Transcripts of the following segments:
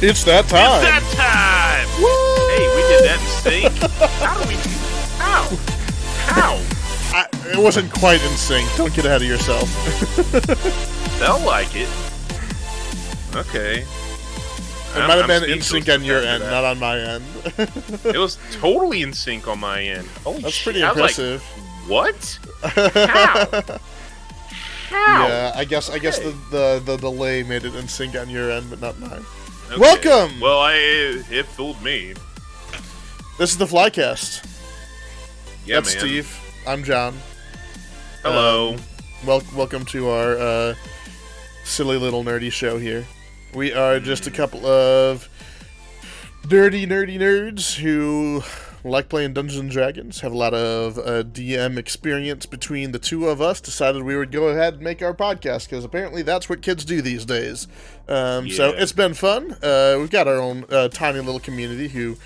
It's that time. It's that time. Woo! Hey, we did that in sync. How do we? How? It wasn't quite in sync. Don't get ahead of yourself. Felt like it. Okay. It might have been in sync on your end, not on my end. It was totally in sync on my end. Holy That's shit. pretty impressive. Like, what? How? How? Yeah, I guess the delay made it in sync on your end, but not mine. Okay. Welcome! Well, it fooled me. This is the Flycast. Yeah, That's man. Steve. I'm John. Hello. Welcome to our silly little nerdy show here. We are just a couple of nerdy nerds who like playing Dungeons and Dragons, have a lot of DM experience between the two of us, decided we would go ahead and make our podcast, because apparently that's what kids do these days. So it's been fun. We've got our own tiny little community who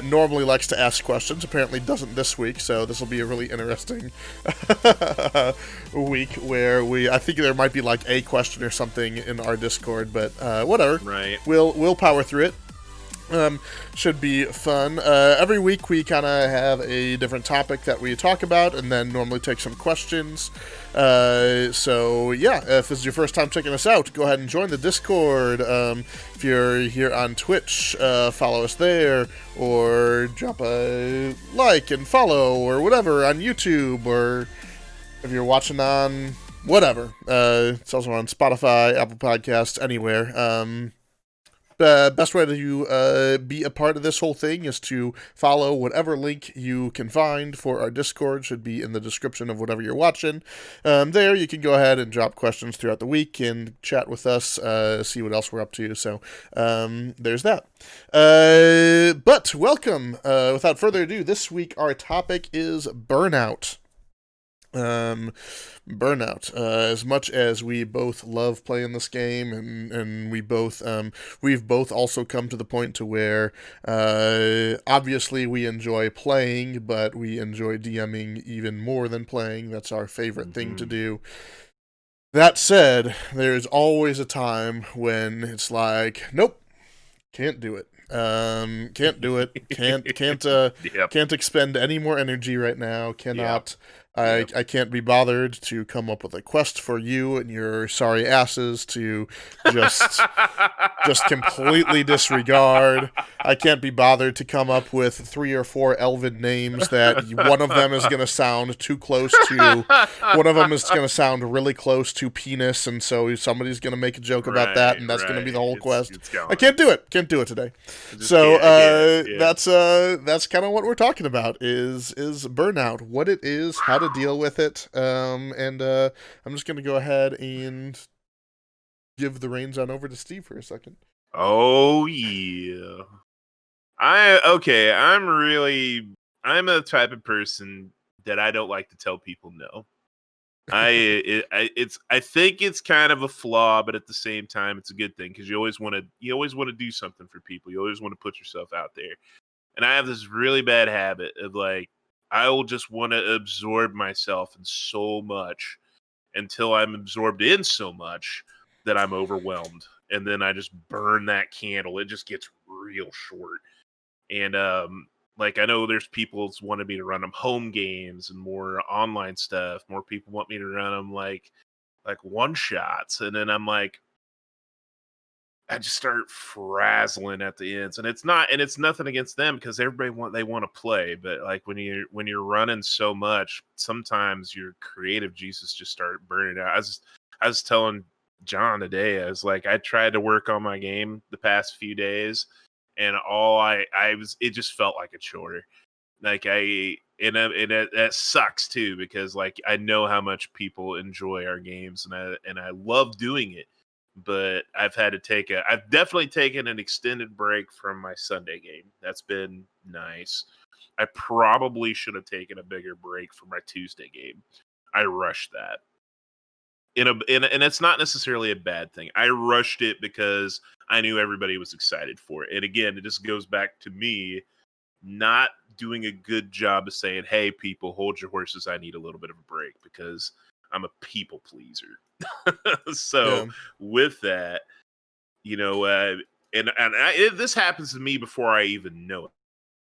normally likes to ask questions, apparently doesn't this week, so this will be a really interesting week where I think there might be like a question or something in our Discord, but whatever. Right. We'll power through it. Should be fun. Every week we kind of have a different topic that we talk about and then normally take some questions. So yeah, if this is your first time checking us out, go ahead and join the Discord. If you're here on Twitch, follow us there, or drop a like and follow or whatever on YouTube, or if you're watching on whatever. It's also on Spotify, Apple Podcasts, anywhere. Best way to be a part of this whole thing is to follow whatever link you can find for our Discord. Should be in the description of whatever you're watching. There you can go ahead and drop questions throughout the week and chat with us, see what else we're up to. So there's that. But welcome. Without further ado, this week our topic is Burnout. Burnout. As much as we both love playing this game, and we've both also come to the point to where obviously we enjoy playing, but we enjoy DMing even more than playing. That's our favorite thing to do. That said, there's always a time when it's like, nope, can't do it. Can't do it. Can't expend any more energy right now. Cannot. I can't be bothered to come up with a quest for you and your sorry asses to just completely disregard. I can't be bothered to come up with 3 or 4 elven names that one of them is going to sound too close to. One of them is going to sound really close to penis, and so somebody's going to make a joke about that, and that's going to be the whole quest. I can't do it. Can't do it today. So that's kind of what we're talking about is burnout, what it is, how to deal with it, and I'm just going to go ahead and give the reins on over to Steve for a second. Oh yeah. I'm the type of person that I don't like to tell people no. I think it's kind of a flaw, but at the same time it's a good thing, because you always want to do something for people. You always want to put yourself out there. And I have this really bad habit of, like, I will just want to absorb myself in so much until I'm absorbed in so much that I'm overwhelmed. And then I just burn that candle. It just gets real short. And like, I know there's people who wanted me to run them home games and more online stuff. More people want me to run them like one shots. And then I'm like, I just start frazzling at the ends, and it's nothing against them, because everybody want to play, but like when you're running so much, sometimes your creative juices just start burning out. I was telling John today, I was like, I tried to work on my game the past few days, and it just felt like a chore. Like that sucks too, because like I know how much people enjoy our games, and I love doing it. But I've definitely taken an extended break from my Sunday game. That's been nice. I probably should have taken a bigger break from my Tuesday game. I rushed that. And it's not necessarily a bad thing. I rushed it because I knew everybody was excited for it. And again, it just goes back to me not doing a good job of saying, hey, people, hold your horses. I need a little bit of a break, because I'm a people pleaser. So with that, this happens to me before I even know it.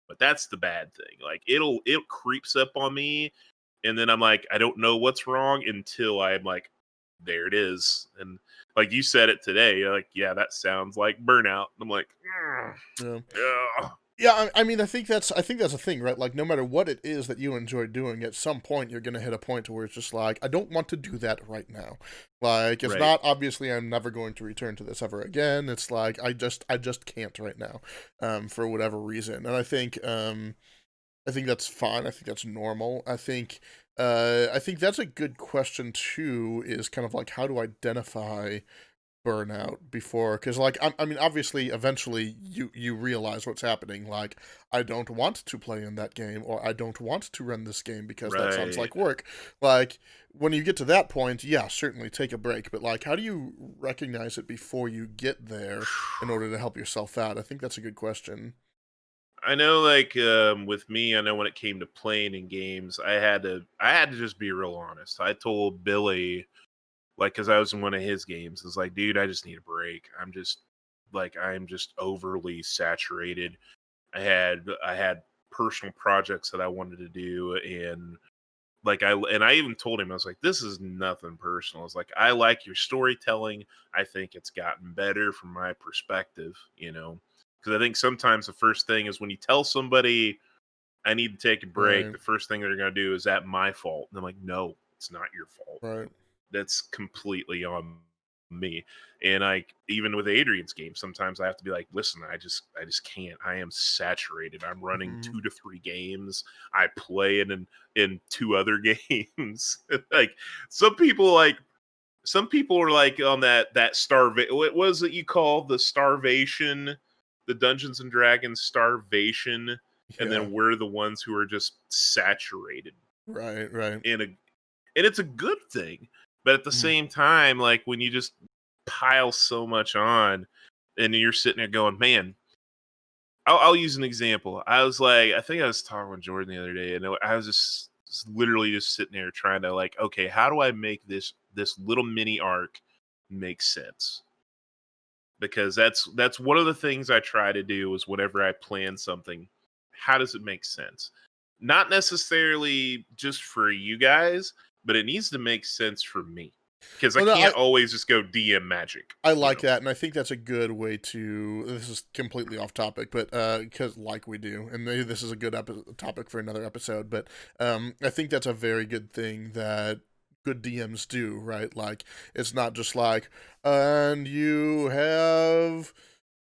But that's the bad thing. Like it creeps up on me, and then I'm like, I don't know what's wrong until I'm like, there it is. And like you said it today, you're like, yeah, that sounds like burnout. And I'm like, Yeah. ugh. Yeah, I mean, I think that's a thing, right? Like, no matter what it is that you enjoy doing, at some point you're gonna hit a point to where it's just like, I don't want to do that right now. Like, it's Right. not obviously I'm never going to return to this ever again. It's like I just can't right now, for whatever reason. And I think that's fine. I think that's normal. I think that's a good question too. Is kind of like how to identify burnout before, because like I mean obviously eventually you realize what's happening, like I don't want to play in that game, or I don't want to run this game because that sounds Right. like work. Like when you get to that point, yeah, certainly take a break, but like how do you recognize it before you get there in order to help yourself out? I think that's a good question. I know, like with me, I know when it came to playing in games, I had to just be real honest. I told Billy, like, because I was in one of his games, it's like, dude, I just need a break. I'm just overly saturated. I had personal projects that I wanted to do, and I even told him, I was like, this is nothing personal. It's like, I like your storytelling. I think it's gotten better from my perspective, because I think sometimes the first thing is when you tell somebody I need to take a break, Right, the first thing they're going to do is that my fault. And I'm like, no, it's not your fault. right. That's completely on me. And even with Adrian's game, sometimes I have to be like, listen, I just can't. I am saturated. I'm running Hmm. 2 to 3 games. I play in 2 other games. Like some people like some people are like on that starvation. What was it you call the starvation, the Dungeons and Dragons starvation, and Yeah, then we're the ones who are just saturated right, right. in a and it's a good thing. But at the Mhm. same time, like when you just pile so much on and you're sitting there going, man, I'll use an example. I was like, I think I was talking with Jordan the other day, and I was just literally just sitting there trying to like, okay, how do I make this little mini arc make sense? Because that's one of the things I try to do is whenever I plan something, how does it make sense? Not necessarily just for you guys, but it needs to make sense for me. Because I Well, no, can't always just go DM magic, I like that, and I think that's a good way to. This is completely off topic, but because like we do, and maybe this is a good topic for another episode. But I think that's a very good thing that good DMs do, right? Like it's not just like, and you have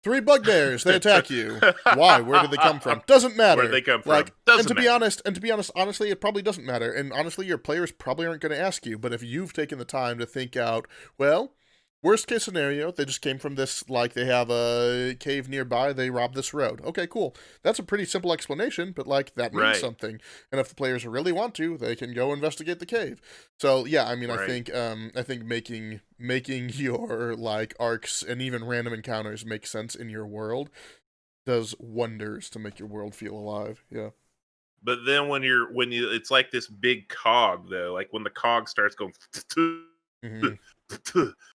three bugbears. They attack you. Why? Where did they come from? Doesn't Where'd matter. they come Like, from? Doesn't matter. and to be honest, honestly, it probably doesn't matter. And honestly, your players probably aren't going to ask you. But if you've taken the time to think out, well, worst case scenario, they just came from this, like they have a cave nearby, they robbed this road. Okay, cool. That's a pretty simple explanation, but like that means Right. something. And if the players really want to, they can go investigate the cave. So yeah, I mean, Right. I think making your like arcs and even random encounters make sense in your world does wonders to make your world feel alive. Yeah. But then when you it's like this big cog though, like when the cog starts going Hmm.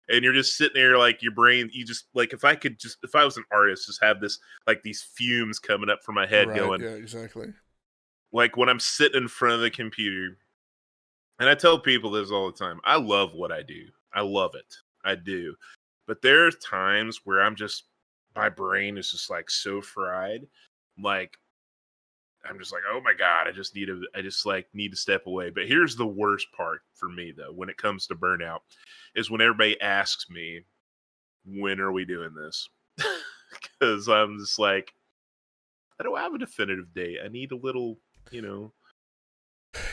and you're just sitting there like your brain, you just like if I was an artist, just have this like these fumes coming up from my head Right. going Yeah. Exactly. like when I'm sitting in front of the computer, and I tell people this all the time. I love what I do. I love it. I do. But there's times where my brain is just like so fried. Like I'm just like, oh my god, I just like need to step away. But here's the worst part for me though, when it comes to burnout, is when everybody asks me, when are we doing this? Because I'm just like, I don't have a definitive date. I need a little, you know.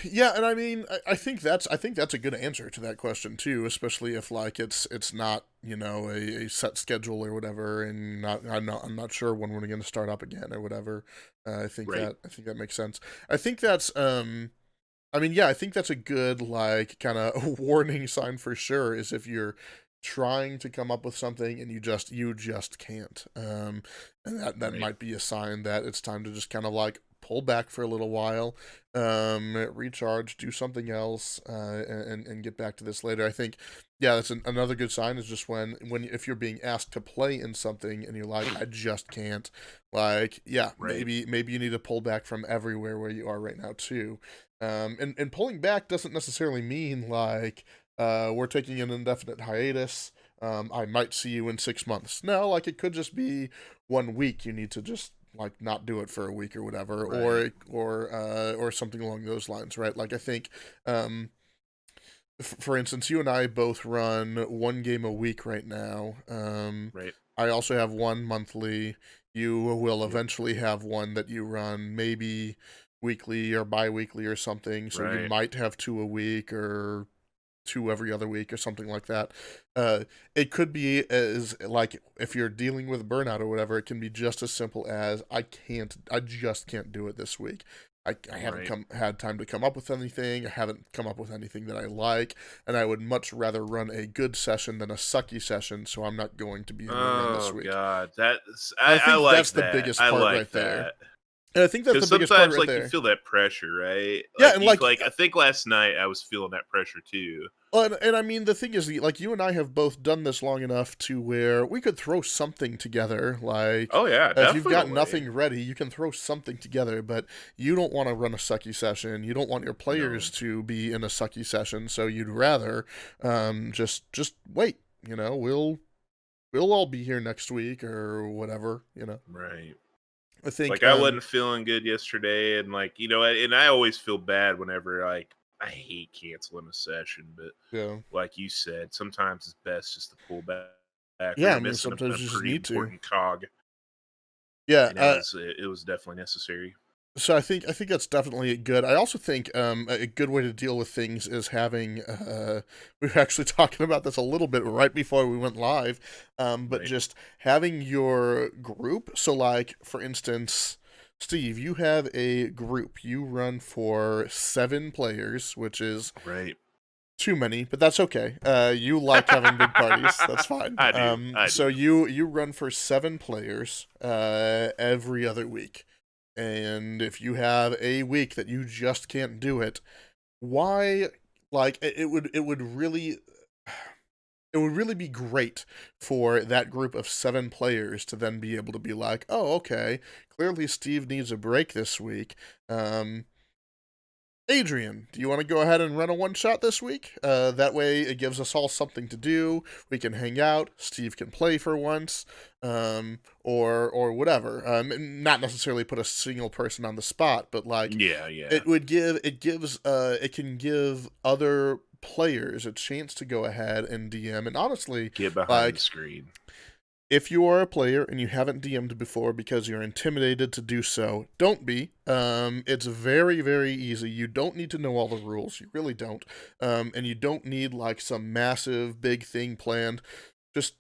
Yeah, and I mean, I think that's a good answer to that question too, especially if like it's not a set schedule or whatever, and I'm not sure when we're going to start up again or whatever. Right. I think that makes sense. I think that's I mean, yeah, I think that's a good like kind of warning sign for sure. Is if you're trying to come up with something and you just can't, and that Right. might be a sign that it's time to just kind of like pull back for a little while, recharge, do something else, and get back to this later. I think, yeah, that's another good sign is just when if you're being asked to play in something and you're like, I just can't, like, yeah, Right. maybe you need to pull back from everywhere where you are right now too. And pulling back doesn't necessarily mean like we're taking an indefinite hiatus. I might see you in 6 months. No, like it could just be 1 week. You need to just like not do it for a week or whatever, Right. or something along those lines, right? Like I think, for instance, you and I both run 1 game a week right now. Right. I also have one monthly. You will Yep. eventually have one that you run maybe weekly or bi-weekly or something. So you Right. might have two a week or two every other week or something like that. Uh, it could be as like if you're dealing with burnout or whatever, it can be just as simple as I just can't do it this week. I haven't Right. had time to come up with anything. I haven't come up with anything that I like, and I would much rather run a good session than a sucky session. So I'm not going to be able to run this Oh week. God, that's I I think like that's the that. biggest I part right like there, that. and I think that's the Because biggest part sometimes, right like, you there. feel that pressure, right? Yeah, Like, and you like like I think last night I was feeling that pressure too. well, and I mean, the thing is, like, you and I have both done this long enough to where we could throw something together. Like, Oh yeah, if you've got definitely. nothing ready, you can throw something together, but you don't want to run a sucky session. You don't want your players No. to be in a sucky session, so you'd rather just wait. We'll all be here next week or whatever. Right. I think Like I wasn't feeling good yesterday, and like and I always feel bad whenever like I hate canceling a session, but yeah, like you said, sometimes it's best just to pull back, or yeah. you're I mean, missing a sometimes you just pretty need to. important cog, Yeah, and it was definitely necessary. so I think that's definitely good. I also think a good way to deal with things is having. We were actually talking about this a little bit right before we went live, but Right. just having your group. So, like for instance, Steve, you have a group. You run for 7 players, which is Right. too many, but that's okay. You like having big parties. That's fine. I do. I do. So you run for 7 players every other week. And if you have a week that you just can't do it, why like it would really be great for that group of 7 players to then be able to be like, oh, okay, clearly Steve needs a break this week. Adrian, do you want to go ahead and run a one shot this week? That way, it gives us all something to do. We can hang out. Steve can play for once, or whatever. Not necessarily put a single person on the spot, but like Yeah. Yeah. it can give other players a chance to go ahead and DM. And honestly, Get behind the like screen. if you are a player and you haven't DM'd before because you're intimidated to do so, don't be. It's very, very easy. You don't need to know all the rules. You really don't. And you don't need like some massive big thing planned. Just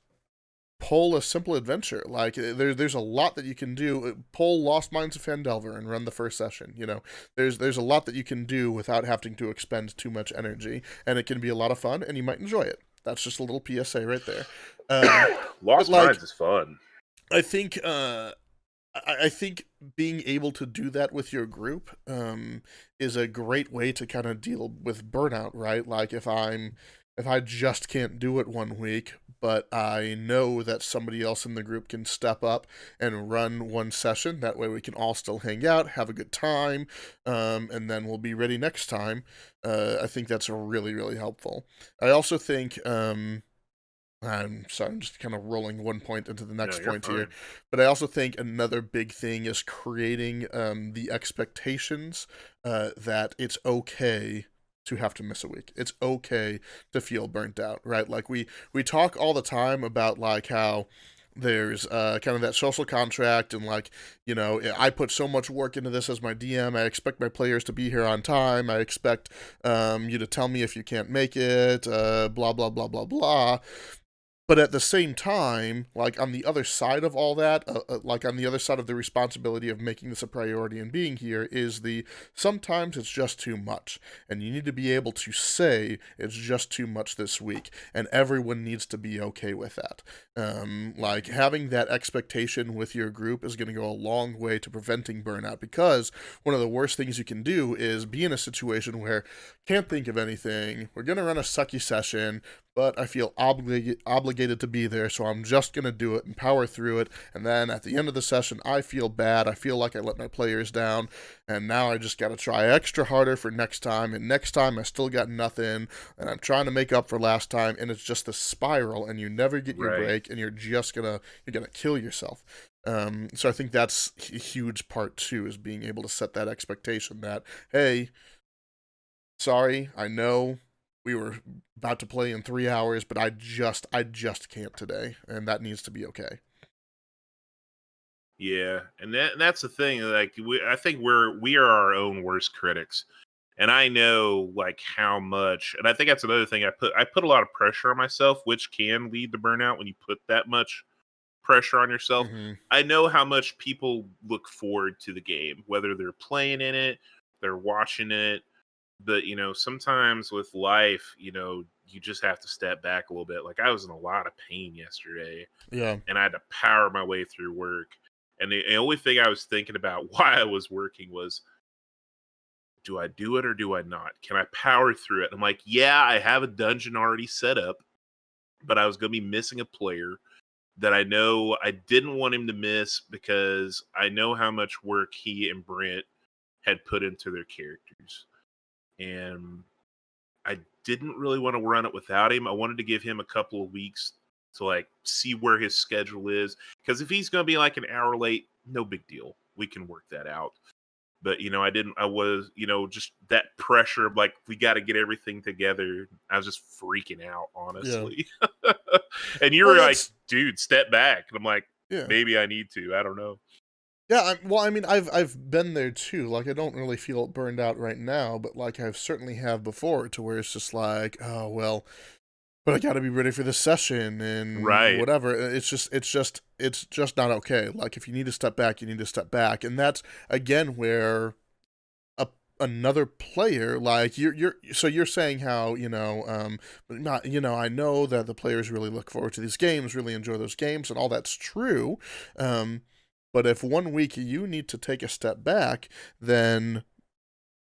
pull a simple adventure. Like there's a lot that you can do. Pull Lost Mines of Phandelver and run the first session. There's a lot that you can do without having to expend too much energy, and it can be a lot of fun, and you might enjoy it. That's just a little PSA right there. But Lost like Mines is fun. I think I think being able to do that with your group is a great way to kind of deal with burnout, right? Like if I just can't do it 1 week, but I know that somebody else in the group can step up and run one session. That way we can all still hang out, have a good time, and then we'll be ready next time. I think that's really, really helpful. I also think I'm sorry, I'm just kind of rolling one point into the No, next you're point here. fine. But I also think another big thing is creating the expectations that it's okay to have to miss a week. It's okay to feel burnt out, right? Like we talk all the time about like how there's kind of that social contract and like, I put so much work into this as my DM. I expect my players to be here on time. I expect you to tell me if you can't make it, blah, blah, blah, blah, blah. But at the same time, like on the other side of all that, like on the other side of the responsibility of making this a priority and being here is sometimes it's just too much. And you need to be able to say it's just too much this week. And everyone needs to be okay with that. Like having that expectation with your group is going to go a long way to preventing burnout, because one of the worst things you can do is be in a situation where can't think of anything, we're going to run a sucky session, but I feel obligated to be there, so I'm just going to do it and power through it. And then at the end of the session, I feel bad. I feel like I let my players down, and now I just got to try extra harder for next time. And next time, I still got nothing, and I'm trying to make up for last time. And it's just a spiral, and you never get your break, and you're gonna kill yourself. So I think that's a huge part too, is being able to set that expectation that, hey, sorry, I know we were about to play in 3 hours, but I just can't today, and that needs to be okay. Yeah, and that's the thing. Like, I think we are our own worst critics, and I know like how much. And I think that's another thing. I put a lot of pressure on myself, which can lead to burnout when you put that much pressure on yourself. Mm-hmm. I know how much people look forward to the game, whether they're playing in it, they're watching it. But sometimes with life, you just have to step back a little bit. Like, I was in a lot of pain yesterday, Yeah. and I had to power my way through work. And the only thing I was thinking about while I was working was, do I do it or do I not? Can I power through it? I'm like, yeah, I have a dungeon already set up, but I was going to be missing a player that I know I didn't want him to miss, because I know how much work he and Brent had put into their characters. And I didn't really want to run it without him. I wanted to give him a couple of weeks to like see where his schedule is, because if he's going to be like an hour late, no big deal. We can work that out. But I was, just that pressure of like, we got to get everything together. I was just freaking out, honestly. Yeah. And you were like, dude, step back. And I'm like, yeah, maybe I need to. I don't know. Yeah, I mean, I've been there too. Like, I don't really feel burned out right now, but like I've certainly have before, to where it's just like, oh well, but I got to be ready for this session and whatever. It's just not okay. Like, if you need to step back, you need to step back, and that's again where another player, like you're saying how not, I know that the players really look forward to these games, really enjoy those games, and all that's true. But if 1 week you need to take a step back, then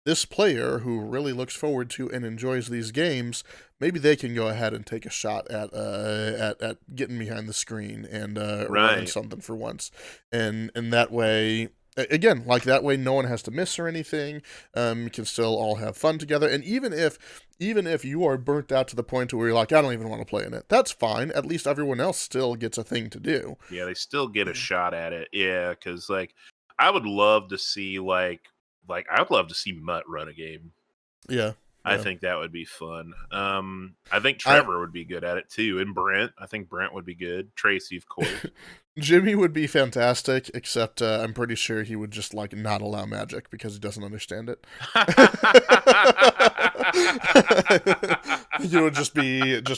this player who really looks forward to and enjoys these games, maybe they can go ahead and take a shot at getting behind the screen and running something for once, and that way. Again, like that way, no one has to miss or anything. You can still all have fun together, and even if you are burnt out to the point where you're like, I don't even want to play in it, that's fine. At least everyone else still gets a thing to do. Yeah, they still get a shot at it. Yeah, because like I would love to see like I would love to see Mutt run a game. Yeah. I think that would be fun. I think Trevor would be good at it too, and Brent. I think Brent would be good. Tracy, of course. Jimmy would be fantastic, except I'm pretty sure he would just like not allow magic because he doesn't understand it. He would just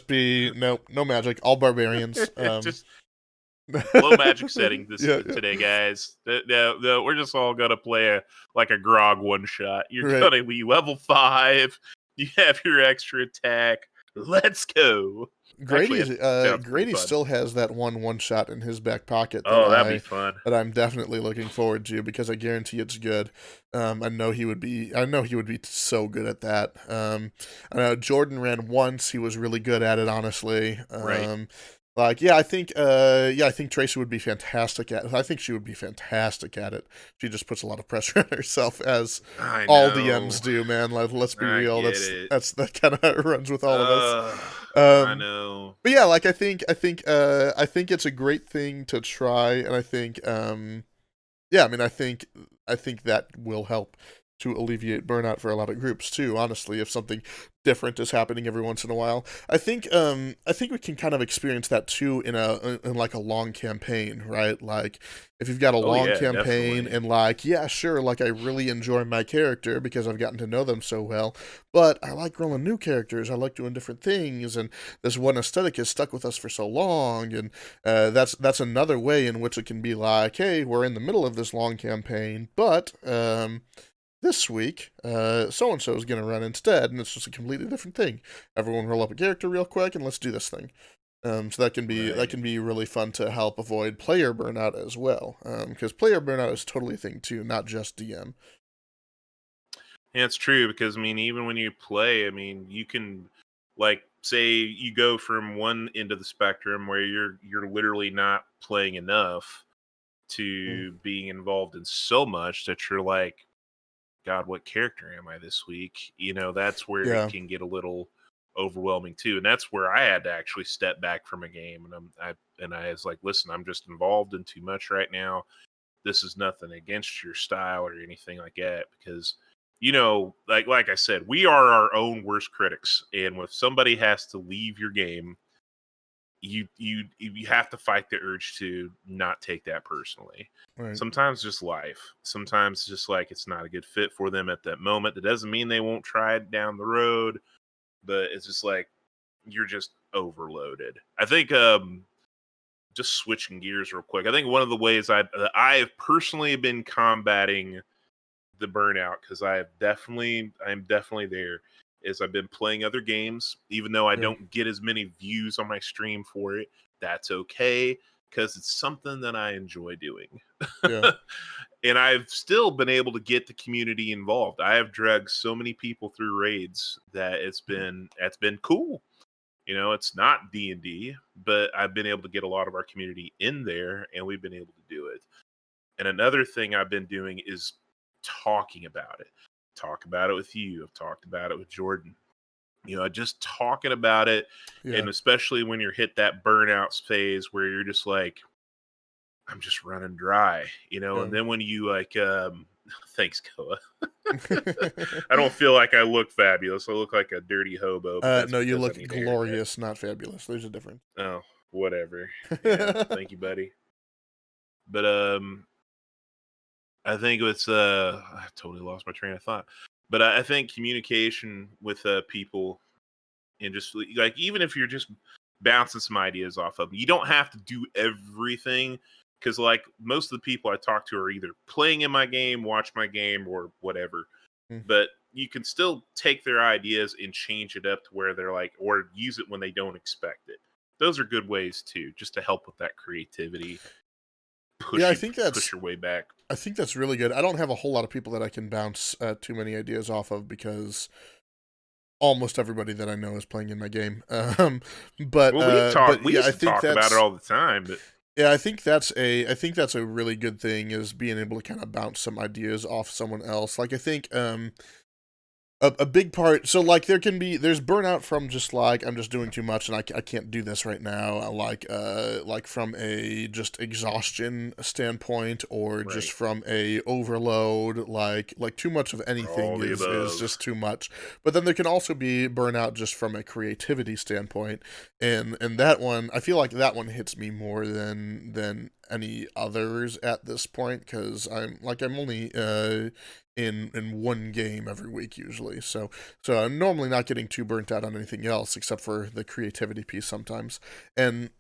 be no magic, all barbarians. Just low magic setting today, guys. No, we're just all gonna play a grog one shot. You're gonna be level 5. You have your extra attack. Let's go. Grady still has that one shot in his back pocket. That'd be fun. That I'm definitely looking forward to, because I guarantee it's good. I know he would be so good at that. I know Jordan ran once. He was really good at it, honestly. I think Tracy would be fantastic at it. I think she would be fantastic at it. She just puts a lot of pressure on herself, as all DMs do, man. Like, let's be real. That kind of runs with all of us. I know. But yeah, like I think it's a great thing to try, and I think I think that will help. to alleviate burnout for a lot of groups too. Honestly, if something different is happening every once in a while, I think we can kind of experience that too in like a long campaign, right? Like if you've got a Oh long yeah, campaign definitely. and like yeah, sure, like I really enjoy my character because I've gotten to know them so well, but I like growing new characters. I like doing different things, and this one aesthetic has stuck with us for so long, and that's another way in which it can be like, hey, we're in the middle of this long campaign, but this week, so and so is going to run instead, and it's just a completely different thing. Everyone roll up a character real quick, and let's do this thing. So that Right. can be really fun to help avoid player burnout as well, because player burnout is totally a thing too, not just DM. Yeah, it's true because I mean, even when you play, I mean, you can like say you go from one end of the spectrum where you're literally not playing enough Mm. to being involved in so much that you're like, God, what character am I this week? You know, that's where it Yeah, can get a little overwhelming too, and that's where I had to actually step back from a game, and I was like, listen, I'm just involved in too much right now. This is nothing against your style or anything like that, because like I said, we are our own worst critics, and if somebody has to leave your game, you have to fight the urge to not take that personally. right. Sometimes just life. Sometimes just like it's not a good fit for them at that moment. That doesn't mean they won't try it down the road, but it's just like you're just overloaded. I think just switching gears real quick. I think one of the ways I have personally been combating the burnout, because I'm definitely there, is I've been playing other games even though I Yeah, don't get as many views on my stream for it. That's okay, because it's something that I enjoy doing. yeah, And I've still been able to get the community involved. I have dragged so many people through raids that it's been cool. It's not D&D, but I've been able to get a lot of our community in there, and we've been able to do it. And another thing I've been doing is talking about it. Talk about it with you. I've talked about it with Jordan. Just talking about it, yeah, and especially when you're hit that burnout phase where you're just like, I'm just running dry, yeah. and then when you like thanks, Koa. I don't feel like I look fabulous. I look like a dirty hobo, but that's No, you because I look need a haircut. glorious, not fabulous. There's a difference. Oh, whatever. Yeah, thank you, buddy. But I think it's I totally lost my train of thought. But I think communication with people, and just like, even if you're just bouncing some ideas off of them, you don't have to do everything, because like most of the people I talk to are either playing in my game, watch my game, or whatever. Mm. But you can still take their ideas and change it up to where they're like, or use it when they don't expect it. Those are good ways too, just to help with that creativity, Yeah, push your way back. I think that's really good. I don't have a whole lot of people that I can bounce too many ideas off of because almost everybody that I know is playing in my game. Well, But we yeah, used to talk about it all the time, but I think that's a really good thing is being able to kind of bounce some ideas off someone else. Like I think a big part, so like there's burnout from just like I'm just doing too much and I can't do this right now. Like from a just exhaustion standpoint, or just right, from a overload, like too much of anything all the is above. just too much. But then there can also be burnout just from a creativity standpoint, and that one, I feel like that one hits me more than any others at this point, because I'm only in one game every week usually. So I'm normally not getting too burnt out on anything else except for the creativity piece sometimes. And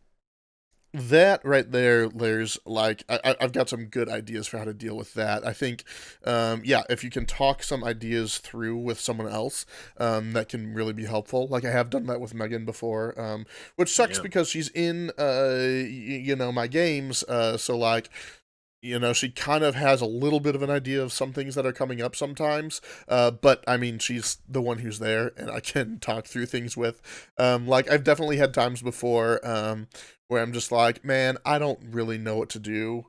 that right there, there's like I've got some good ideas for how to deal with that. I think, yeah, if you can talk some ideas through with someone else, that can really be helpful. Like I have done that with Megan before, which sucks Yeah. because she's in my games. So like she kind of has a little bit of an idea of some things that are coming up sometimes. But I mean, she's the one who's there, and I can talk through things with. Like I've definitely had times before, where I'm just like, man, I don't really know what to do.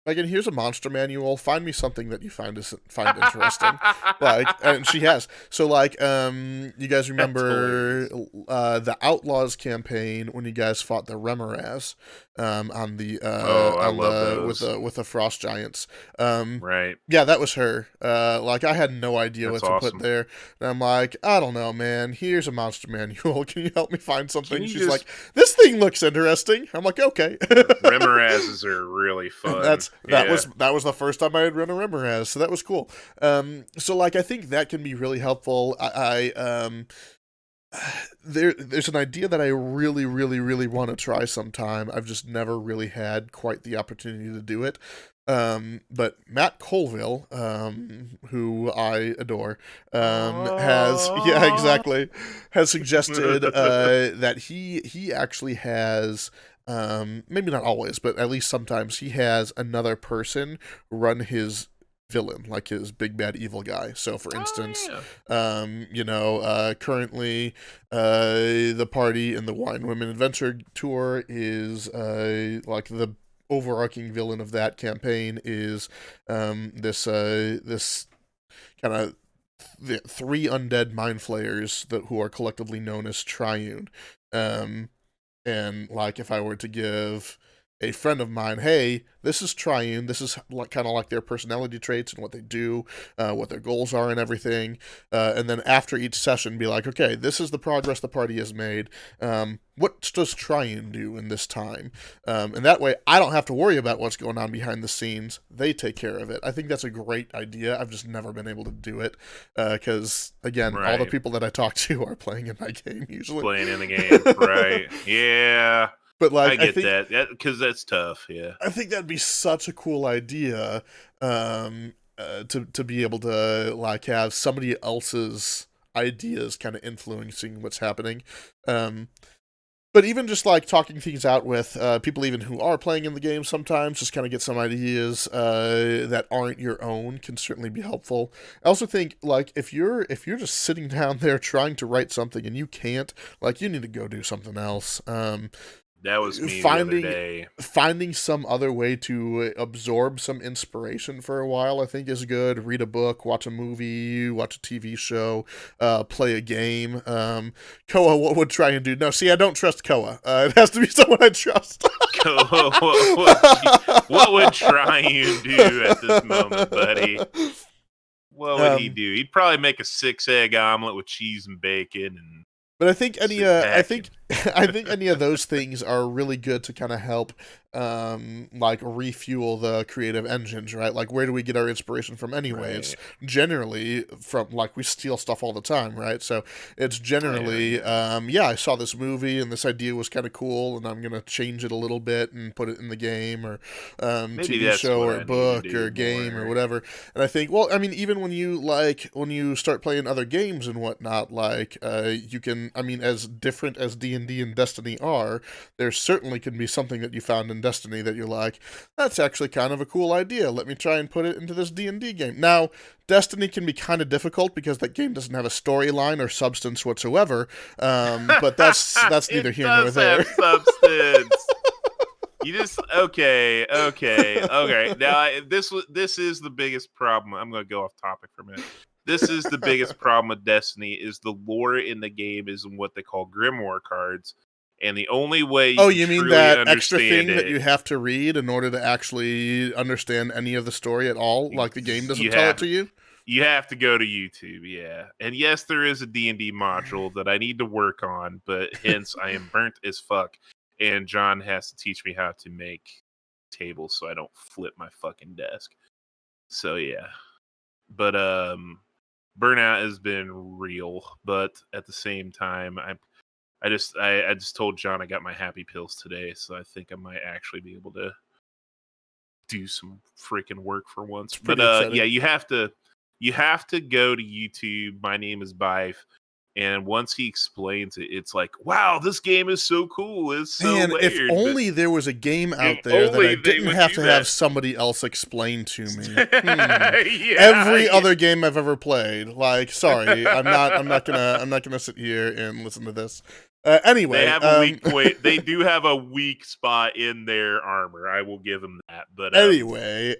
Like, and here's a monster manual. Find me something that you find interesting. Like, and she has. So, like, you guys That's remember hilarious. the Outlaws campaign when you guys fought the Remoras? on Oh, I love the those. with the frost giants. Um, Right. yeah, that was her. Like I had no idea That's what to put awesome. there, and I'm like, I don't know, man. Here's a monster manual. Can you help me find Can something? you She's like, just this thing looks interesting. I'm like, okay. Remorazes are really And fun. Yeah. that was the first time I had run a Rimmeraz, so that was cool. So like I think that can be really helpful. There's an idea that I really, really, really want to try sometime. I've just never really had quite the opportunity to do it. But Matt Colville, who I adore, has yeah, Aww. exactly, has suggested that he actually has maybe not always, but at least sometimes he has another person run his villain, like his big bad evil guy. So for instance, Oh currently the party in the Wine Women Adventure tour is like the overarching villain of that campaign is this kind of the three undead mind flayers that who are collectively known as Triune. Um, and like if I were to give a friend of mine, hey, this is Triune, this is like, kind of like their personality traits and what they do, what their goals are and everything, and then after each session be like, okay, this is the progress the party has made, what does Triune do in this time? And that way I don't have to worry about what's going on behind the scenes, they take care of it. I think that's a great idea. I've just never been able to do it, because again, all the right. people that I talk to are playing in my game usually. Playing in the game. Right. Yeah. But I like get that. Because that's tough. Yeah. I think that'd be such a cool idea, to be able to like have somebody else's ideas kind of influencing what's happening. Um, but even just like talking things out with people even who are playing in the game sometimes, just kind of get some ideas that aren't your own can certainly be helpful. I also think like if you're just sitting down there trying to write something and you can't, like you need to go do something else. That was me the other Finding day. some other way to absorb some inspiration for a while, I think, is good. Read a book, watch a movie, watch a TV show, play a game. Koa, what would try and do? No, see, I don't trust Koa. It has to be someone I trust. What would Triune do at this moment, buddy? What would he um, do? He'd probably make a 6-egg omelet with cheese and bacon and but I think sit back and I think any of those things are really good to kind of help like refuel the creative engines, right? Like where do we get our inspiration from anyway? It's right. generally from like we steal stuff all the time, right? So it's Oh, yeah, generally yeah. yeah, I saw this movie and this idea was kind of cool and I'm going to change it a little bit and put it in the game or Maybe TV that's show what or I need to book or do game or more. whatever. And I think, well, I mean, even when you start playing other games and whatnot, like you can, I mean, as different as D&D and Destiny are, there certainly can be something that you found in Destiny that you're like, that's actually kind of a cool idea. Let me try and put it into this D&D game. Now, Destiny can be kind of difficult because that game doesn't have a storyline or substance whatsoever. But that's neither It here nor does there. have substance. You just okay. Now this is the biggest problem. I'm gonna go off topic for a minute. This is the biggest problem with Destiny is the lore in the game is in what they call grimoire cards, and the only way you Oh, can you mean truly that extra understand thing that it, you have to read in order to actually understand any of the story at all? Like the game doesn't you tell it have to you? you have to go to YouTube, yeah. And yes, there is a D&D module that I need to work on, but hence I am burnt as fuck. And John has to teach me how to make tables so I don't flip my fucking desk. So yeah. But burnout has been real, but at the same time I just told John I got my happy pills today, so I think I might actually be able to do some freaking work for once. It's But pretty yeah, upsetting. you have to go to YouTube. My name is Bife. And once he explains it, it's like, wow, this game is so cool. It's so Man, if layered. But only there was a game if out there that I only they didn't would have do to have that. somebody else explain to me. Yeah, Every yeah. other game I've ever played, like, sorry, I'm not gonna sit here and listen to this. They Anyway, have a weak point. They do have a weak spot in their armor. I will give them that. But anyway,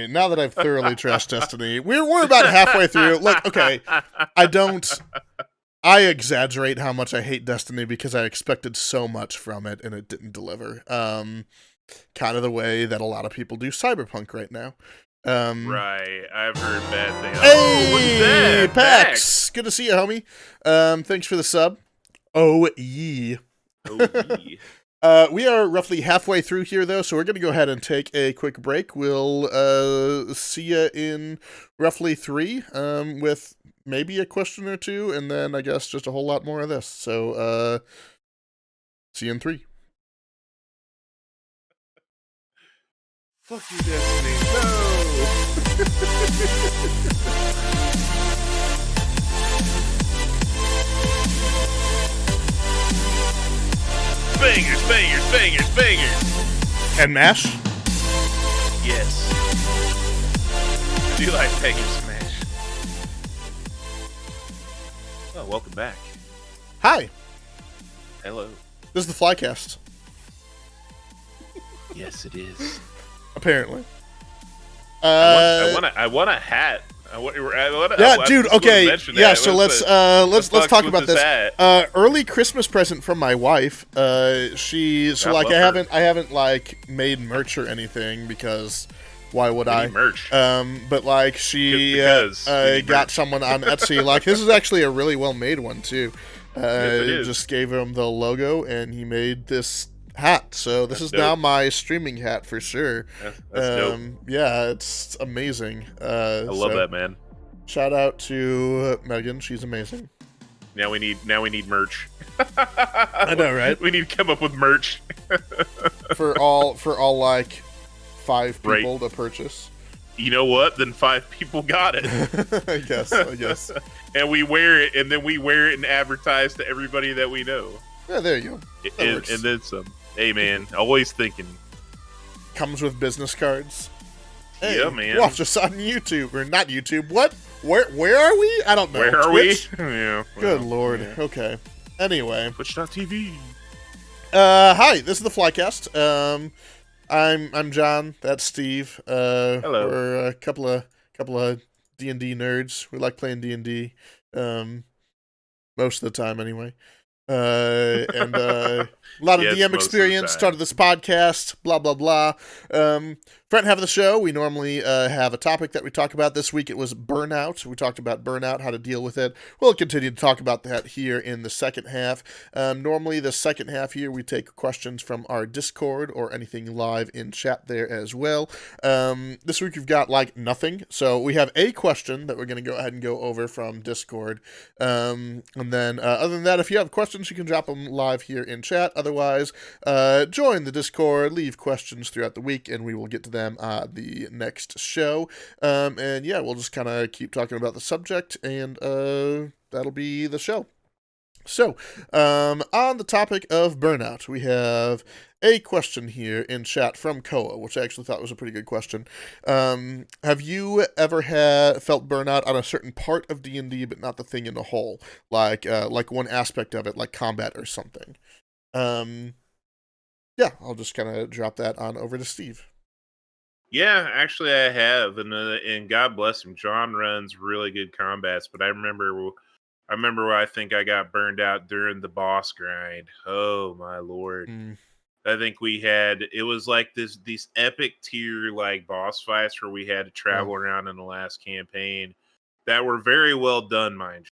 now that I've thoroughly trashed Destiny, we're about halfway through. Look, okay, I don't. I exaggerate how much I hate Destiny because I expected so much from it and it didn't deliver. Kind of the way that a lot of people do Cyberpunk right now. Right, I've heard bad things. Oh, look Hey, at that, Pax! Good to see you, homie. Thanks for the sub. Oh, yeah. Oh, yeah. We are roughly halfway through here, though, so we're going to go ahead and take a quick break. We'll see you in roughly 3 with maybe a question or 2, and then I guess just a whole lot more of this. So, see you in 3. Fuck you, Destiny. No! Bangers, bangers, bangers, bangers! And MASH? Yes. I do like Bangers Smash. Oh, welcome back. Hi, Hello. this is the Flycast, Yes, it is. apparently. I want a hat. Yeah, dude. Okay, yeah. So let's talk about this. Early Christmas present from my wife. I haven't like made merch or anything because why would I? Merch. But like she got someone on Etsy. Like this is actually a really well made one too. Just gave him the logo and he made this hat. So this is dope. Now my streaming hat for sure. That's dope. Yeah, it's amazing. I love that, man. Shout out to Megan, she's amazing. Now we need merch. I know, right? We need to come up with merch for all like 5 people to purchase. You know what? Then 5 people got it. I guess. And we wear it, and then we wear it and advertise to everybody that we know. Yeah, there you go. And then some. Hey, man, always thinking. Comes with business cards. Hey, yeah, man. Watch us on YouTube or not YouTube. What? Where are we? I don't know. Where are Twitch? we? Yeah. Good lord. Yeah. Okay. Anyway. Twitch.tv. Hi. This is the Flycast. I'm John. That's Steve. Hello. We're a couple of D&D nerds. We like playing D&D. Most of the time, anyway. And a lot of DM experience. Started this podcast. Blah blah blah. Front half of the show, we normally have a topic that we talk about. This week it was burnout. We talked about burnout, how to deal with it. We'll continue to talk about that here in the second half. Normally, the second half here, we take questions from our Discord or anything live in chat there as well. This week we've got like nothing. So we have a question that we're going to go ahead and go over from Discord. And then other than that, if you have questions, you can drop them live here in chat. Otherwise, join the Discord, leave questions throughout the week, and we will get to them the next show. And yeah, we'll just kind of keep talking about the subject, and that'll be the show. So, on the topic of burnout, we have a question here in chat from Koa, which I actually thought was a pretty good question. Have you ever felt burnout on a certain part of D&D, but not the thing in the whole, like one aspect of it, like combat or something? Yeah, I'll just kind of drop that on over to Steve. Yeah, actually I have, and God bless him, John runs really good combats, but I remember where I think I got burned out during the boss grind. Oh my lord. I think it was like these epic tier like boss fights where we had to travel around in the last campaign that were very well done, mind you.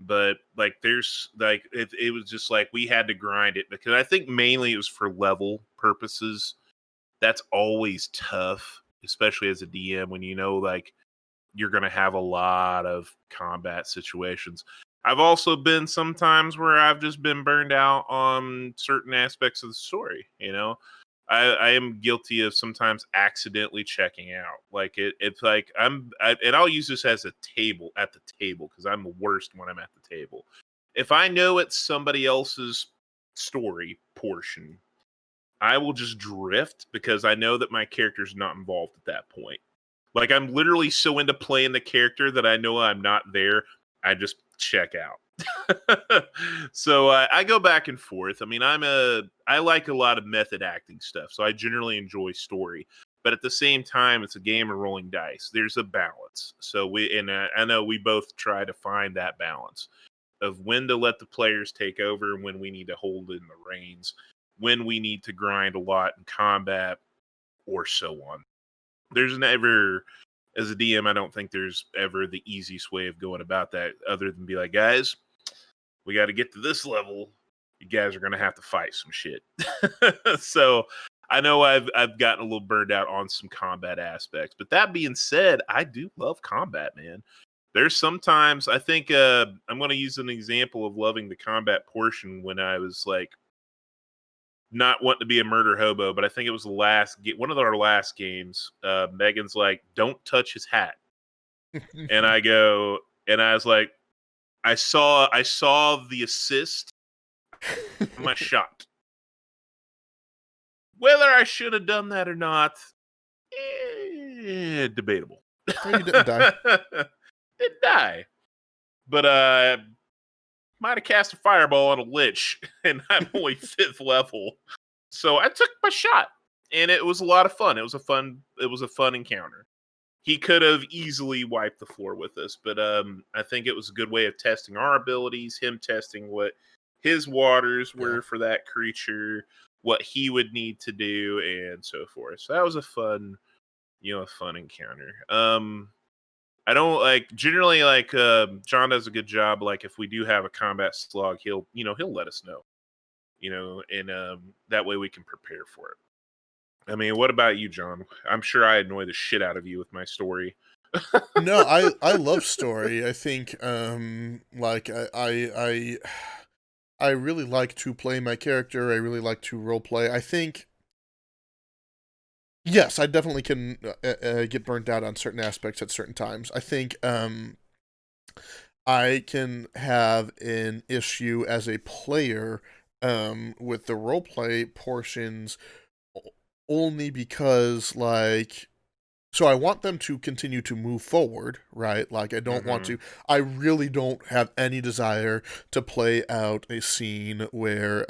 But like there's like it was just like we had to grind it because I think mainly it was for level purposes. That's always tough, especially as a DM when you know like you're going to have a lot of combat situations. I've also been sometimes where I've just been burned out on certain aspects of the story, you know. I am guilty of sometimes accidentally checking out. Like it's like and I'll use this as a table at the table because I'm the worst when I'm at the table. If I know it's somebody else's story portion, I will just drift because I know that my character's not involved at that point. Like I'm literally so into playing the character that I know I'm not there. I just check out. So I go back and forth. I mean, I like a lot of method acting stuff, so I generally enjoy story. But at the same time, it's a game of rolling dice. There's a balance. So I know we both try to find that balance of when to let the players take over and when we need to hold in the reins, when we need to grind a lot in combat, or so on. There's never, as a DM, I don't think there's ever the easiest way of going about that other than be like, guys, we got to get to this level. You guys are going to have to fight some shit. So I know I've gotten a little burned out on some combat aspects, but that being said, I do love combat, man. There's sometimes I think I'm going to use an example of loving the combat portion when I was like not wanting to be a murder hobo, but I think it was one of our last games. Megan's like, "Don't touch his hat," and I was like, I saw the assist on my shot. Whether I should have done that or not, debatable. Well, you didn't die. Didn't die. But might have cast a fireball on a lich, and I'm only 5th level. So I took my shot, and it was a lot of fun. It was a fun encounter. He could have easily wiped the floor with us, but I think it was a good way of testing our abilities, him testing what his waters were for that creature, what he would need to do, and so forth. So that was a fun encounter. I don't generally John does a good job. Like if we do have a combat slog, he'll let us know, and that way we can prepare for it. I mean, what about you, John? I'm sure I annoy the shit out of you with my story. No, I love story. I think like I really like to play my character. I really like to role play. I think yes, I definitely can get burnt out on certain aspects at certain times. I think I can have an issue as a player with the role play portions only because so I want them to continue to move forward, right? Like I don't want to. I really don't have any desire to play out a scene where,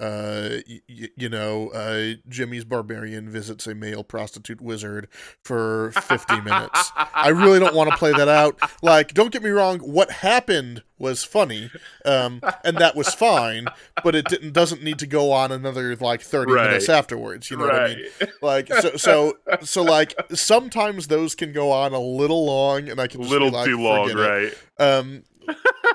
Jimmy's barbarian visits a male prostitute wizard for 50 minutes. I really don't want to play that out. Like, don't get me wrong. What happened was funny, and that was fine, but it doesn't need to go on another 30 minutes afterwards. You know what I mean? Like, so like sometimes those can go on a little long, and I can just little be like, too long, right?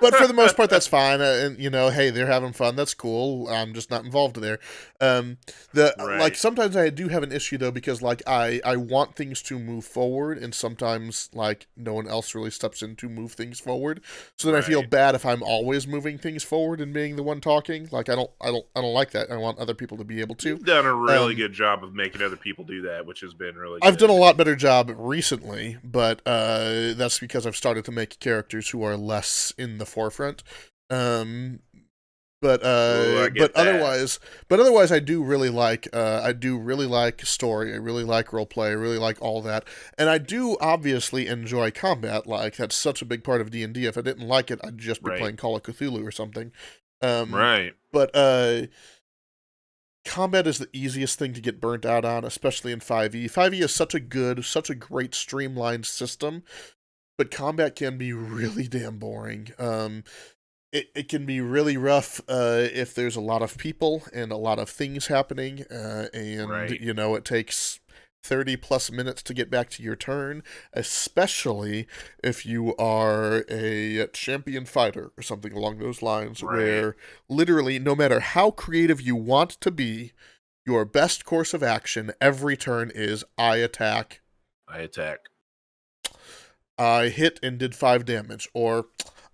But for the most part, that's fine. And hey, they're having fun. That's cool. I'm just not involved there. Sometimes I do have an issue though because I want things to move forward, and sometimes no one else really steps in to move things forward. So then I feel bad if I'm always moving things forward and being the one talking. I don't like that. I want other people to be able to. You've done a really good job of making other people do that, which has been really good. I've done a lot better job recently, but that's because I've started to make characters who are less in the forefront. But otherwise, I do really like story. I really like roleplay. I really like all that, and I do obviously enjoy combat. That's such a big part of D&D. If I didn't like it, I'd just be playing Call of Cthulhu or something. But combat is the easiest thing to get burnt out on, especially in 5e. 5e is such a great streamlined system, but combat can be really damn boring. It can be really rough if there's a lot of people and a lot of things happening, and it takes 30 plus minutes to get back to your turn, especially if you are a champion fighter or something along those lines, where literally no matter how creative you want to be, your best course of action every turn is I attack. I hit and did 5 damage, or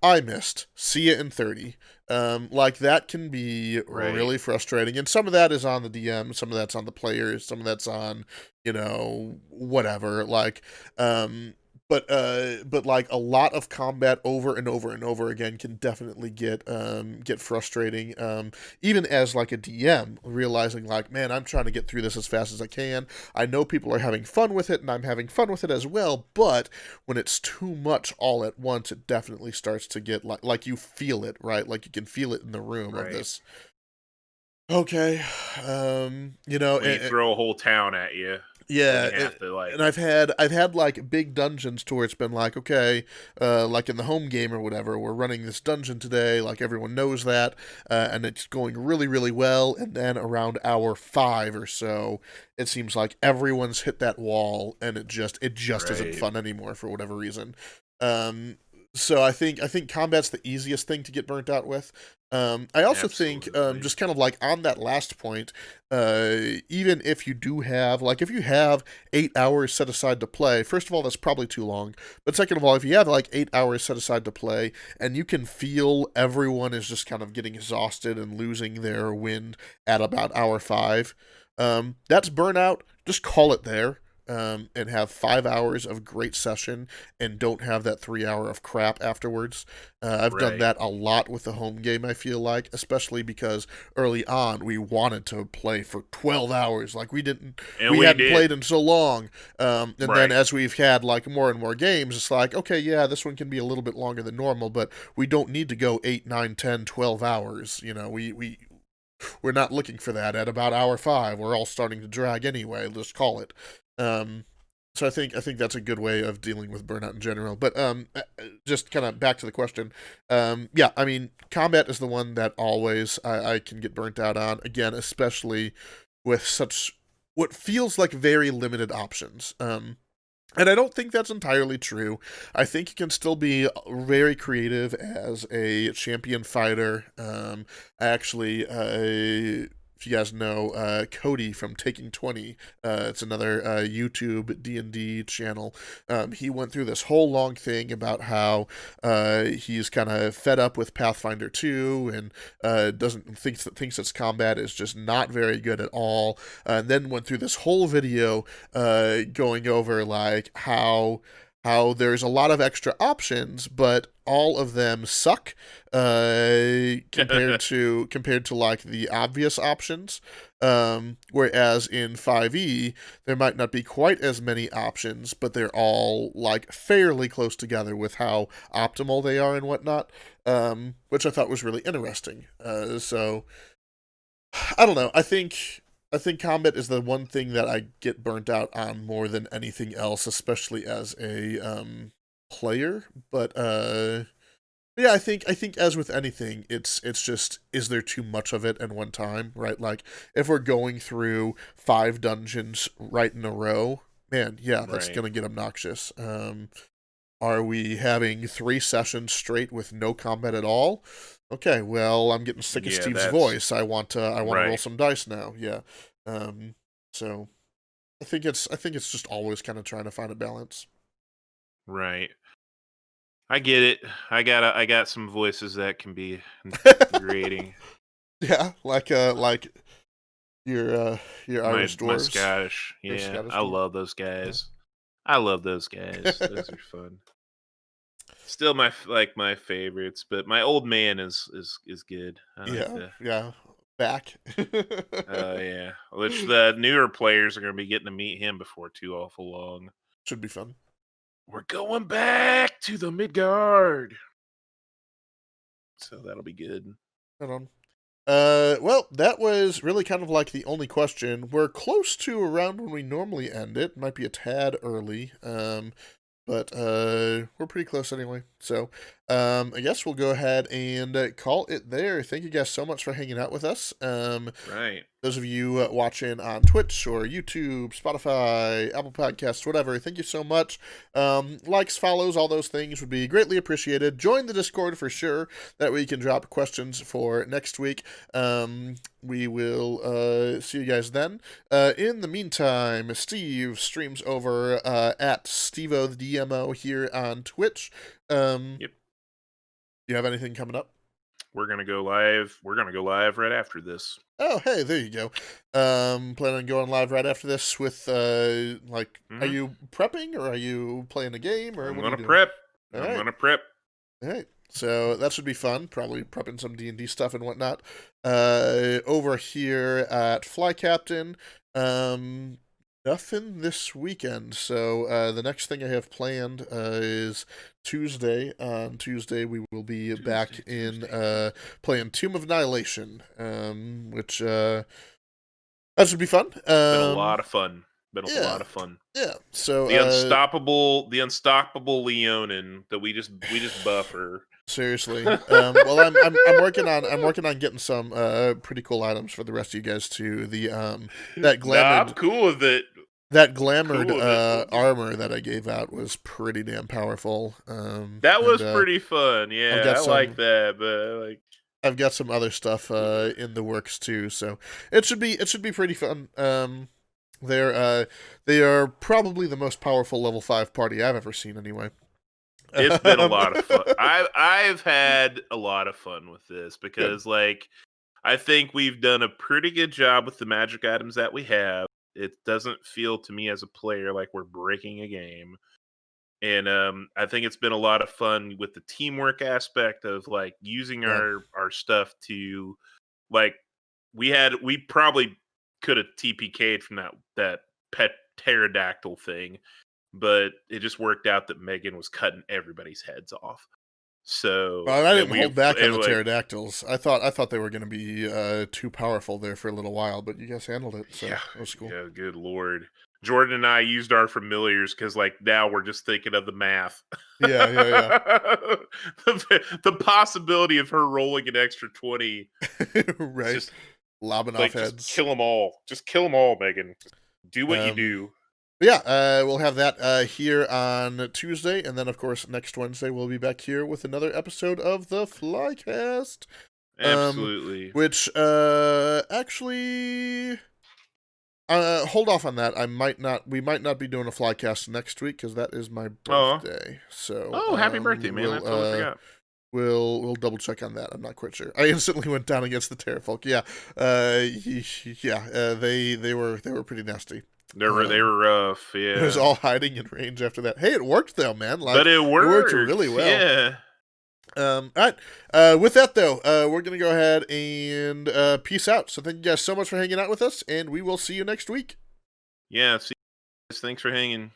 I missed. See ya in 30. That can be really frustrating. And some of that is on the DM, some of that's on the players, some of that's on, whatever. But a lot of combat over and over and over again can definitely get frustrating. Even as a DM, realizing man, I'm trying to get through this as fast as I can. I know people are having fun with it, and I'm having fun with it as well. But when it's too much all at once, it definitely starts to get like you feel it, right? Like you can feel it in the room of this. Okay, when you throw a whole town at you. when Yeah, you have to like. and I've had like big dungeons to where it's been like, okay, like in the home game or whatever, we're running this dungeon today, like everyone knows that, and it's going really really well, and then around hour 5 or so, it seems like everyone's hit that wall, and it just isn't Right. fun anymore for whatever reason. Um, so I think combat's the easiest thing to get burnt out with. I also think Absolutely. just kind of like on that last point, even if you do have, like, if you have 8 hours set aside to play, first of all, that's probably too long. But second of all, if you have like 8 hours set aside to play and you can feel everyone is just kind of getting exhausted and losing their wind at about hour 5, that's burnout. Just call it there. And have 5 hours of great session and don't have that 3 hour of crap afterwards. I've done Right. that a lot with the home game, I feel like, especially because early on we wanted to play for 12 hours. Like And we we hadn't played did. in so long. And then Right. as we've had like more and more games, it's like, okay, yeah, this one can be a little bit longer than normal, but we don't need to go 8, 9, 10, 12 hours. We're not looking for that at about hour 5. We're all starting to drag anyway. Let's call it. Um, so I think that's a good way of dealing with burnout in general. But just kind of back to the question. Yeah, I mean, combat is the one that always I can get burnt out on. Again, especially with such what feels like very limited options. And I don't think that's entirely true. I think you can still be very creative as a champion fighter. Actually, if you guys know Cody from Taking 20, it's another YouTube D&D channel. He went through this whole long thing about how he's kind of fed up with Pathfinder 2 and doesn't thinks its combat is just not very good at all. And then went through this whole video going over like how there's a lot of extra options, but all of them suck compared to like the obvious options. Whereas in 5e, there might not be quite as many options, but they're all like fairly close together with how optimal they are and whatnot. Which I thought was really interesting. So I don't know. I think combat is the one thing that I get burnt out on more than anything else, especially as a player. But yeah, I think as with anything, it's just, is there too much of it at one time, right? Like if we're going through 5 dungeons right in a row, man, yeah, that's Right. gonna get obnoxious. Are we having 3 sessions straight with no combat at all? Okay, well, I'm getting sick of Yeah, Steve's that's voice. I want to roll right. some dice now. Yeah. Um, so I think it's just always kind of trying to find a balance. Right. I get it. I got some voices that can be infuriating. Yeah, like your your My Irish my dwarves, Scottish. your Yeah, Scottish I dwarf. love those Yeah. guys. I love those guys. Those are fun. Still my favorites, but my old man is good. I like Yeah, the yeah. Back. yeah. Which the newer players are gonna be getting to meet him before too awful long. Should be fun. We're going back to the Midgard. So that'll be good. Hold on. Well, that was really kind of like the only question. We're close to around when we normally end it. Might be a tad early. But we're pretty close anyway. So I guess we'll go ahead and call it there. Thank you guys so much for hanging out with us. Right. Those of you watching on Twitch or YouTube, Spotify, Apple Podcasts, whatever, thank you so much. Likes, follows, all those things would be greatly appreciated. Join the Discord for sure. That way you can drop questions for next week. We will see you guys then. In the meantime, Steve streams over at Stevo the DMO here on Twitch. Yep. You have anything coming up? We're gonna go live. We're gonna go live right after this. Oh, hey, there you go. Plan on going live right after this with like, are hmm you prepping or are you playing a game or I'm what are you gonna doing? prep. All I'm right, gonna prep. all right. So that should be fun. Probably prepping some D&D stuff and whatnot. Over here at Fly Captain, um, nothing this weekend. So the next thing I have planned is Tuesday. On Tuesday, we will be back Tuesday, in Tuesday, Tuesday. playing Tomb of Annihilation, which that should be fun. Been a lot of fun. Been a Yeah. lot of fun. Yeah. So The unstoppable Leonin that we just buffer. seriously. Well, I'm working on getting some pretty cool items for the rest of you guys too. The that I'm glamored cool with it. that glamored Cool with it. armor that I gave out was pretty damn powerful. That And was pretty fun. I've Yeah, got I like some that, but like I've got some other stuff in the works too, so it should be pretty fun. They are probably the most powerful level 5 party I've ever seen anyway. it's been a lot of fun. I've had a lot of fun with this because like I think we've done a pretty good job with the magic items that we have. It doesn't feel to me as a player like we're breaking a game. And I think it's been a lot of fun with the teamwork aspect of like using our stuff to like we probably could have TPK'd from that pet pterodactyl thing, but it just worked out that Megan was cutting everybody's heads off. So Well, I and didn't hold back on the like, pterodactyls. I thought they were going to be too powerful there for a little while, but you guys handled it, so yeah, that was cool. yeah, good lord. Jordan and I used our familiars because, like, now we're just thinking of the math. Yeah. The possibility of her rolling an extra 20, Right. just Lobbing like off heads. just kill them all. Just kill them all, Megan. Do what you do. Yeah, we'll have that here on Tuesday, and then of course next Wednesday we'll be back here with another episode of the Flycast. Absolutely. Which actually. Hold off on that. We might not be doing a Flycast next week because that is my birthday. So, happy birthday, man! I totally forgot. We'll double check on that. I'm not quite sure. I instantly went down against the Terrafolk. Yeah, they were pretty nasty. They were rough. Yeah, it was all hiding in range after that. Hey, it worked though, man. Like, but it worked really well. Yeah. All right. With that, though, we're going to go ahead and peace out. So thank you guys so much for hanging out with us, and we will see you next week. Yeah, see you guys. Thanks for hanging.